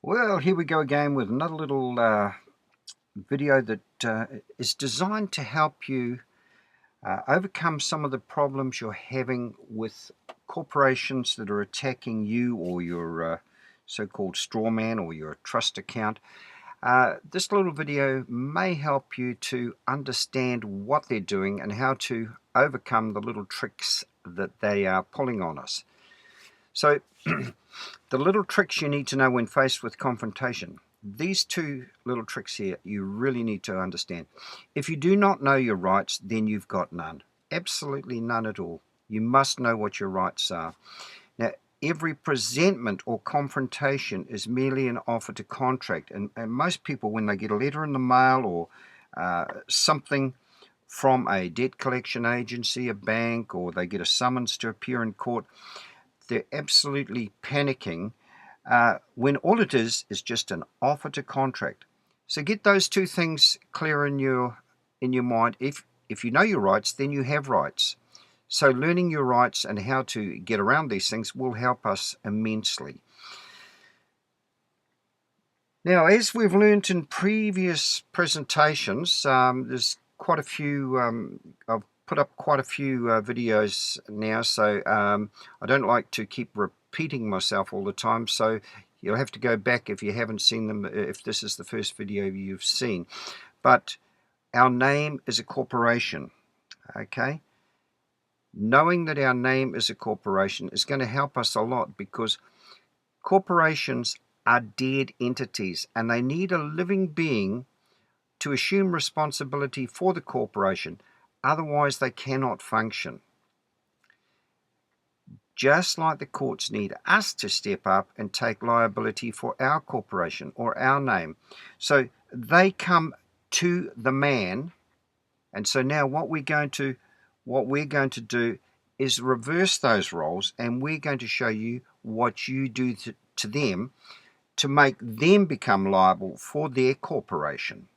Well, here we go again with another little video that is designed to help you overcome some of the problems you're having with corporations that are attacking you or your so-called straw man or your trust account. This little video may help you to understand what they're doing and how to overcome the little tricks that they are pulling on us. So the little tricks you need to know when faced with confrontation. These two little tricks here you really need to understand. If you do not know your rights, then you've got none. Absolutely none at all. You must know what your rights are. Now, every presentment or confrontation is merely an offer to contract. And most people, when they get a letter in the mail or something from a debt collection agency, a bank, or they get a summons to appear in court, they're absolutely panicking when all it is just an offer to contract. So get those two things clear in your mind. If you know your rights, then you have rights. So learning your rights and how to get around these things will help us immensely. Now, as we've learned in previous presentations, there's quite a few, I've put up quite a few videos now, so I don't like to keep repeating myself all the time, so you'll have to go back if you haven't seen them, if this is the first video you've seen. But our name is a corporation, okay? Knowing that our name is a corporation is going to help us a lot, because corporations are dead entities and they need a living being to assume responsibility for the corporation. Otherwise, they cannot function. Just like the courts need us to step up and take liability for our corporation or our name. So they come to the man, and so now what we're going to do is reverse those roles, and we're going to show you what you do to them to make them become liable for their corporation.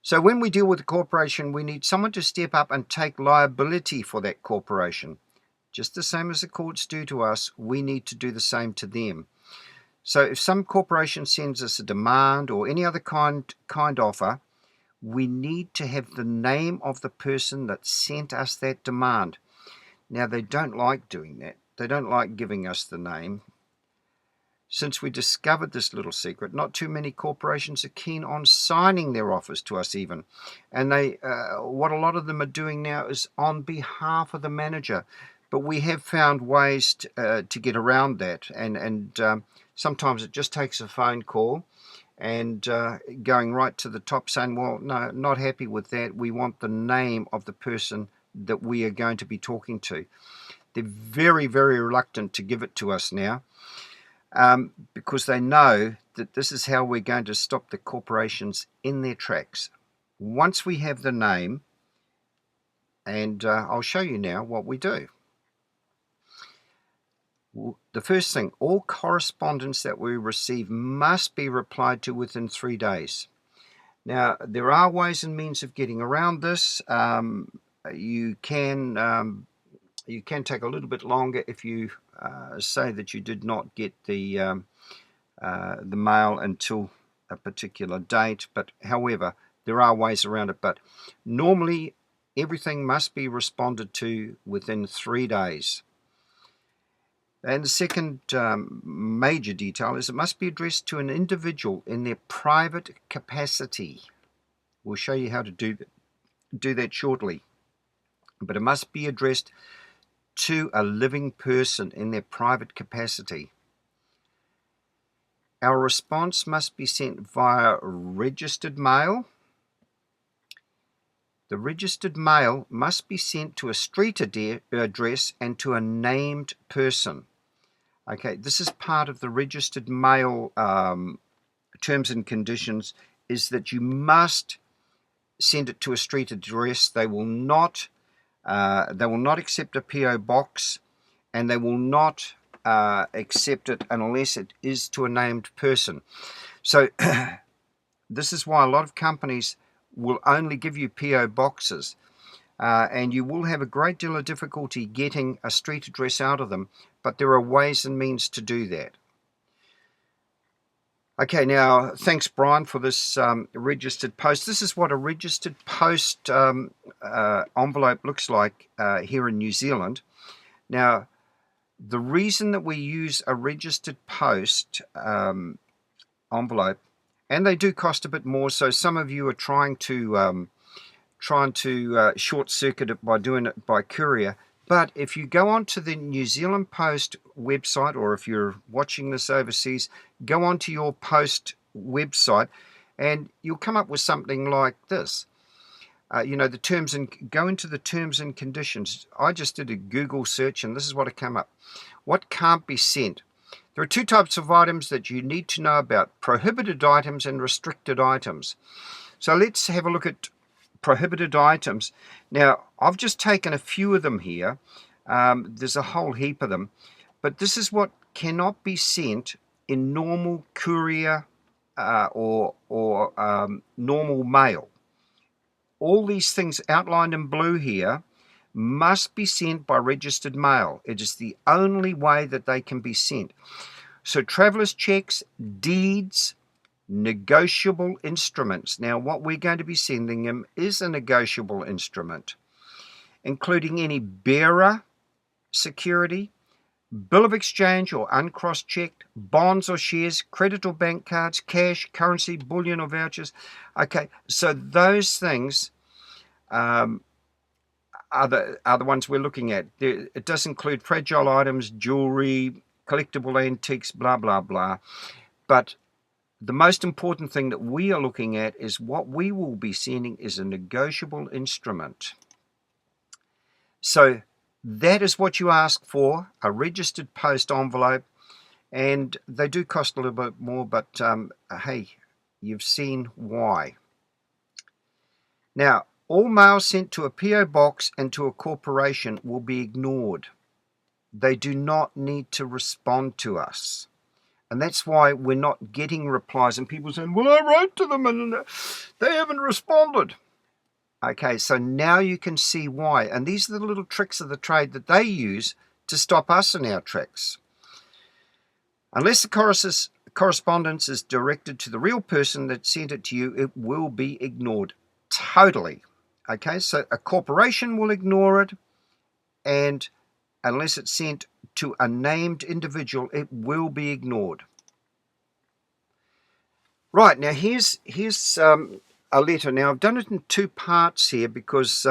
So when we deal with a corporation, we need someone to step up and take liability for that corporation. Just the same as the courts do to us, we need to do the same to them. So if some corporation sends us a demand or any other kind offer, we need to have the name of the person that sent us that demand. Now, they don't like doing that. They don't like giving us the name. Since we discovered this little secret, not too many corporations are keen on signing their offers to us even. And what a lot of them are doing now is on behalf of the manager. But we have found ways to get around that. And sometimes it just takes a phone call and going right to the top saying, well, no, not happy with that. We want the name of the person that we are going to be talking to. They're very, very reluctant to give it to us now. Because they know that this is how we're going to stop the corporations in their tracks. Once we have the name, and I'll show you now what we do. The first thing, all correspondence that we receive must be replied to within 3 days. Now, there are ways and means of getting around this. You can take a little bit longer if you say that you did not get the mail until a particular date. But however, there are ways around it. But normally, everything must be responded to within 3 days. And the second major detail is it must be addressed to an individual in their private capacity. We'll show you how to do that shortly. But it must be addressed to a living person in their private capacity. Our response must be sent via registered mail. The registered mail must be sent to a street address and to a named person. Okay, this is part of the registered mail terms and conditions, is that you must send it to a street address. They will not accept a PO box, and they will not accept it unless it is to a named person. So this is why a lot of companies will only give you PO boxes, and you will have a great deal of difficulty getting a street address out of them, but there are ways and means to do that. Okay, now thanks, Brian, for this registered post. This is what a registered post envelope looks like here in New Zealand. Now, the reason that we use a registered post envelope, and they do cost a bit more, so some of you are trying to short circuit it by doing it by courier. But if you go onto the New Zealand Post website, or if you're watching this overseas, go onto your Post website and you'll come up with something like this. The terms and go into the terms and conditions. I just did a Google search and this is what it came up. What can't be sent? There are two types of items that you need to know about: prohibited items and restricted items. So let's have a look at prohibited items. Now, I've just taken a few of them here. There's a whole heap of them, but this is what cannot be sent in normal courier or normal mail. All these things outlined in blue here must be sent by registered mail. It is the only way that they can be sent. So traveller's checks, deeds, negotiable instruments. Now, what we're going to be sending them is a negotiable instrument, including any bearer security, bill of exchange or uncross-checked, bonds or shares, credit or bank cards, cash, currency, bullion or vouchers. Okay, so those things are the ones we're looking at. It does include fragile items, jewelry, collectible antiques, blah, blah, blah. But the most important thing that we are looking at is what we will be sending is a negotiable instrument. So that is what you ask for, a registered post envelope, and they do cost a little bit more, but hey, you've seen why. Now, all mail sent to a PO box and to a corporation will be ignored. They do not need to respond to us. And that's why we're not getting replies. And people saying, well, I wrote to them and they haven't responded. Okay, so now you can see why. And these are the little tricks of the trade that they use to stop us in our tracks. Unless the correspondence is directed to the real person that sent it to you, it will be ignored totally. Okay, so a corporation will ignore it, and unless it's sent to a named individual, it will be ignored. Right, now here's a letter. Now I've done it in two parts here because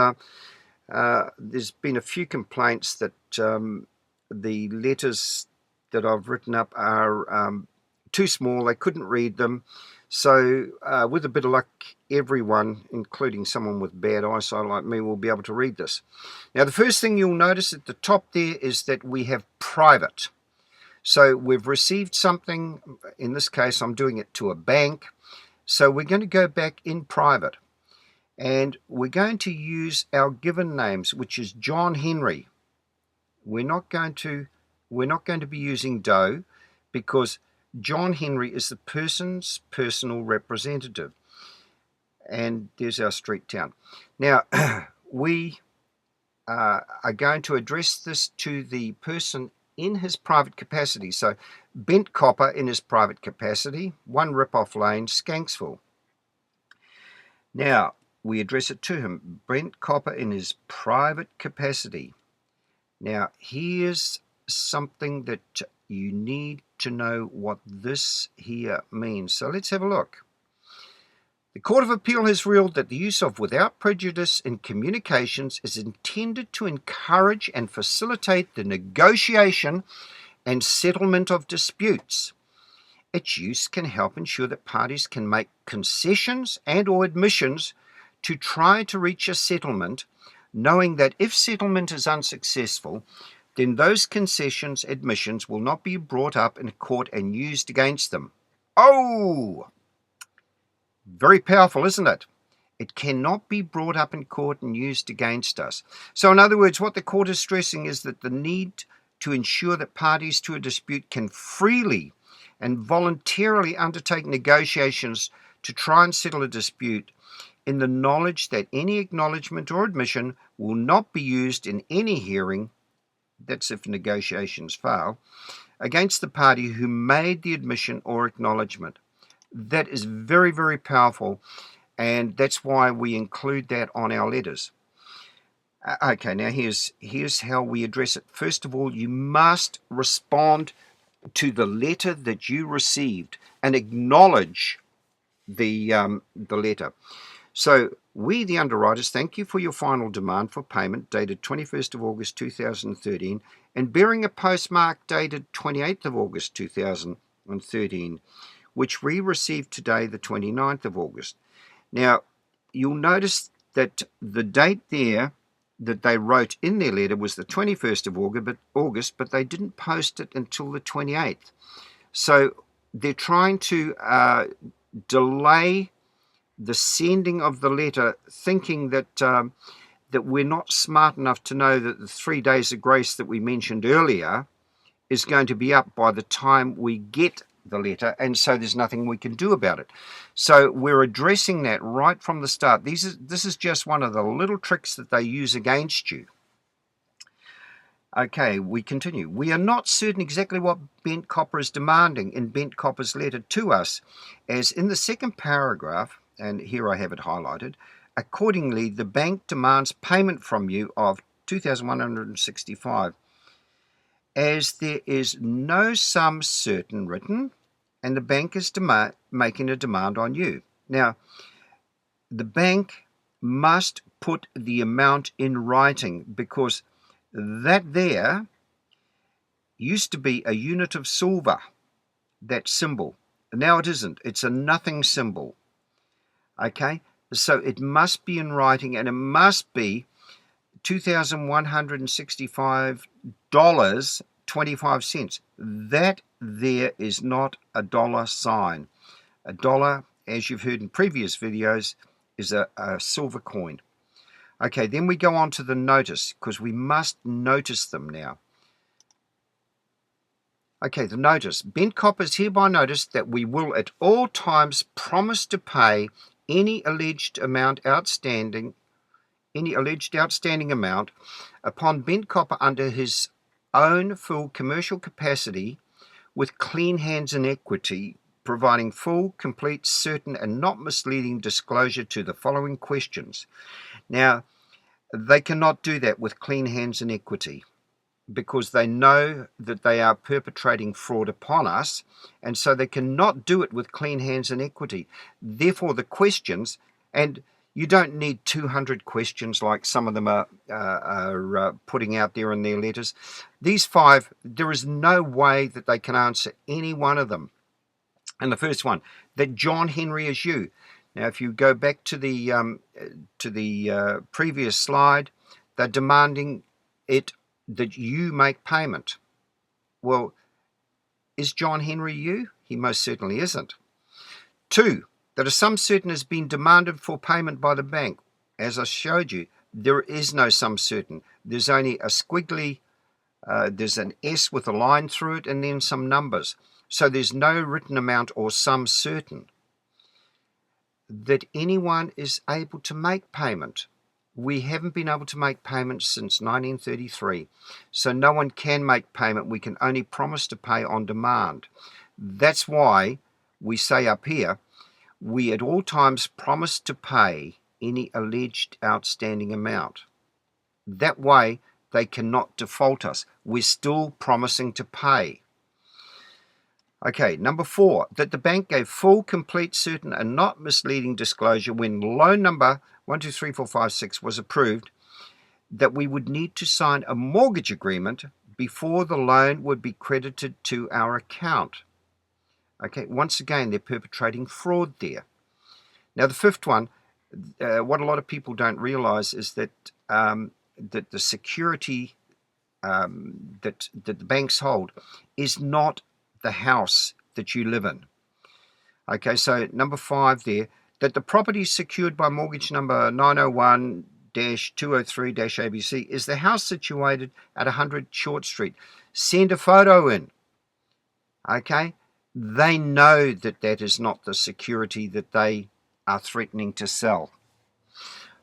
there's been a few complaints that the letters that I've written up are too small. They couldn't read them. So with a bit of luck, everyone, including someone with bad eyesight like me, will be able to read this. Now, the first thing you'll notice at the top there is that we have private. So we've received something. In this case, I'm doing it to a bank. So we're going to go back in private. And we're going to use our given names, which is John Henry. We're not going to be using Doe, because John Henry is the person's personal representative. And there's our street town. Now, we are going to address this to the person in his private capacity. So, Bent Copper in his private capacity, 1 Rip-Off Lane, Skanksville. Now, we address it to him, Brent Copper in his private capacity. Now, here's something that you need to know what this here means. So let's have a look. The Court of Appeal has ruled that the use of without prejudice in communications is intended to encourage and facilitate the negotiation and settlement of disputes. Its use can help ensure that parties can make concessions and or admissions to try to reach a settlement, knowing that if settlement is unsuccessful, then those concessions, admissions will not be brought up in court and used against them. Oh! Very powerful, isn't it? It cannot be brought up in court and used against us. So in other words, what the court is stressing is that the need to ensure that parties to a dispute can freely and voluntarily undertake negotiations to try and settle a dispute in the knowledge that any acknowledgement or admission will not be used in any hearing, that's if negotiations fail, against the party who made the admission or acknowledgement. That is very, very powerful, and that's why we include that on our letters. Okay, now here's how we address it. First of all, you must respond to the letter that you received and acknowledge the letter. So, we, the underwriters, thank you for your final demand for payment dated 21st of August 2013 and bearing a postmark dated 28th of August 2013, which we received today, the 29th of August. Now, you'll notice that the date there that they wrote in their letter was the 21st of August, but they didn't post it until the 28th. So they're trying to delay the sending of the letter, thinking that that we're not smart enough to know that the 3 days of grace that we mentioned earlier is going to be up by the time we get the letter, and so there's nothing we can do about it. So we're addressing that right from the start. This is just one of the little tricks that they use against you. Okay, we continue. We are not certain exactly what Bent Copper is demanding in Bent Copper's letter to us, as in the second paragraph, and here I have it highlighted, accordingly the bank demands payment from you of $2,165, as there is no sum certain written, and the bank is making a demand on you. Now, the bank must put the amount in writing, because that there used to be a unit of silver, that symbol. Now it isn't. It's a nothing symbol. Okay? So it must be in writing, and it must be $2,165.25. That there is not a dollar sign. A dollar, as you've heard in previous videos, is a silver coin. Okay, then we go on to the notice, because we must notice them now. Okay, the notice. Bent Coppers hereby notice that we will at all times promise to pay any alleged outstanding amount upon Bent Copper under his own full commercial capacity with clean hands and equity, providing full, complete, certain, and not misleading disclosure to the following questions. Now, they cannot do that with clean hands and equity, because they know that they are perpetrating fraud upon us, and so they cannot do it with clean hands and equity. Therefore, the questions, and you don't need 200 questions like some of them are putting out there in their letters. These 5, there is no way that they can answer any one of them. And the first one, that John Henry is you. Now, if you go back to the previous slide, they're demanding it that you make payment. Well, is John Henry you? He most certainly isn't. 2, that a sum certain has been demanded for payment by the bank. As I showed you, there is no sum certain. There's only a squiggly, there's an S with a line through it, and then some numbers. So there's no written amount or sum certain that anyone is able to make payment. We haven't been able to make payments since 1933, so no one can make payment. We can only promise to pay on demand. That's why we say up here, we at all times promise to pay any alleged outstanding amount. That way, they cannot default us. We're still promising to pay. Okay, number 4, that the bank gave full, complete, certain, and not misleading disclosure when loan number 123456 was approved, that we would need to sign a mortgage agreement before the loan would be credited to our account. Okay, once again, they're perpetrating fraud there. Now, the 5th one, what a lot of people don't realize is that that the security that the banks hold is not the house that you live in. Okay, so number 5 there, that the property secured by mortgage number 901-203-ABC is the house situated at 100 Short Street. Send a photo in. Okay, they know that that is not the security that they are threatening to sell.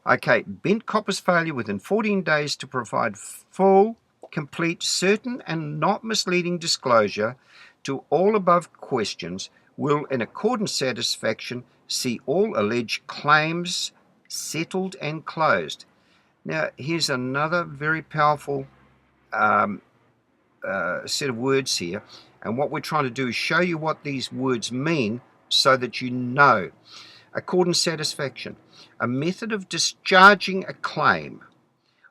Okay, Bent Copper's failure within 14 days to provide full, complete, certain, and not misleading disclosure to all above questions will, in accordance satisfaction, see all alleged claims settled and closed. Now, here's another very powerful set of words here, and what we're trying to do is show you what these words mean so that you know. Accordance satisfaction, a method of discharging a claim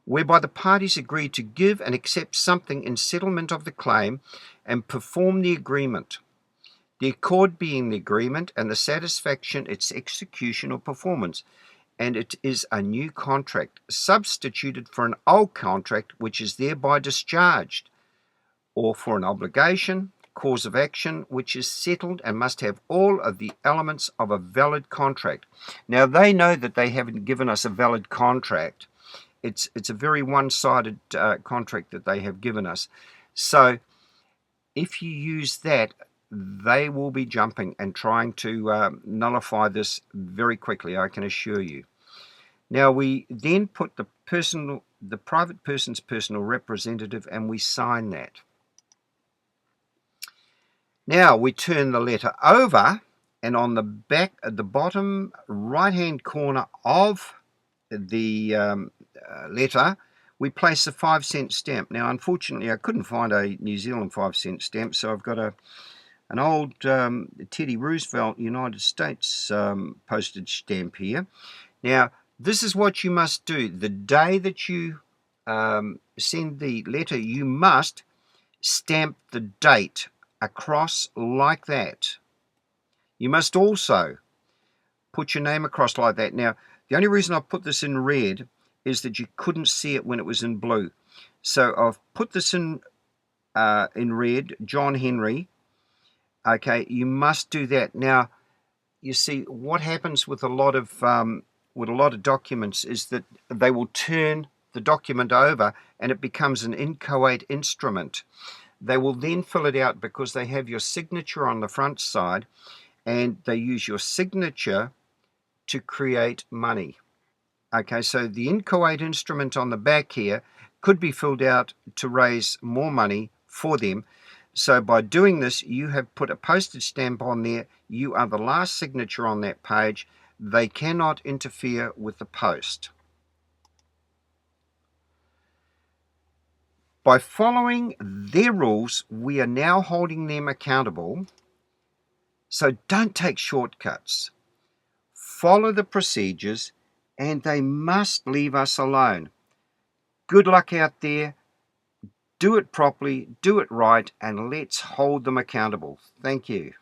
whereby the parties agree to give and accept something in settlement of the claim and perform the agreement. The accord being the agreement, and the satisfaction its execution or performance. And it is a new contract substituted for an old contract which is thereby discharged, or for an obligation, cause of action, which is settled and must have all of the elements of a valid contract. Now, they know that they haven't given us a valid contract. It's a very one-sided contract that they have given us. So if you use that, they will be jumping and trying to nullify this very quickly, I can assure you. Now, we then put the private person's personal representative, and we sign that. Now we turn the letter over, and on the back at the bottom right hand corner of the letter we place a 5-cent stamp. Now, unfortunately, I couldn't find a New Zealand 5-cent stamp, so I've got an old Teddy Roosevelt United States postage stamp here. Now, this is what you must do. The day that you send the letter, you must stamp the date across like that. You must also put your name across like that. Now, the only reason I put this in red is that you couldn't see it when it was in blue. So I've put this in red, John Henry. Okay, you must do that. Now, you see, what happens with a lot of documents is that they will turn the document over and it becomes an inchoate instrument. They will then fill it out because they have your signature on the front side, and they use your signature to create money. Okay, so the inchoate instrument on the back here could be filled out to raise more money for them. So by doing this, you have put a postage stamp on there. You are the last signature on that page. They cannot interfere with the post. By following their rules, we are now holding them accountable. So don't take shortcuts. Follow the procedures, and they must leave us alone. Good luck out there. Do it properly, do it right, and let's hold them accountable. Thank you.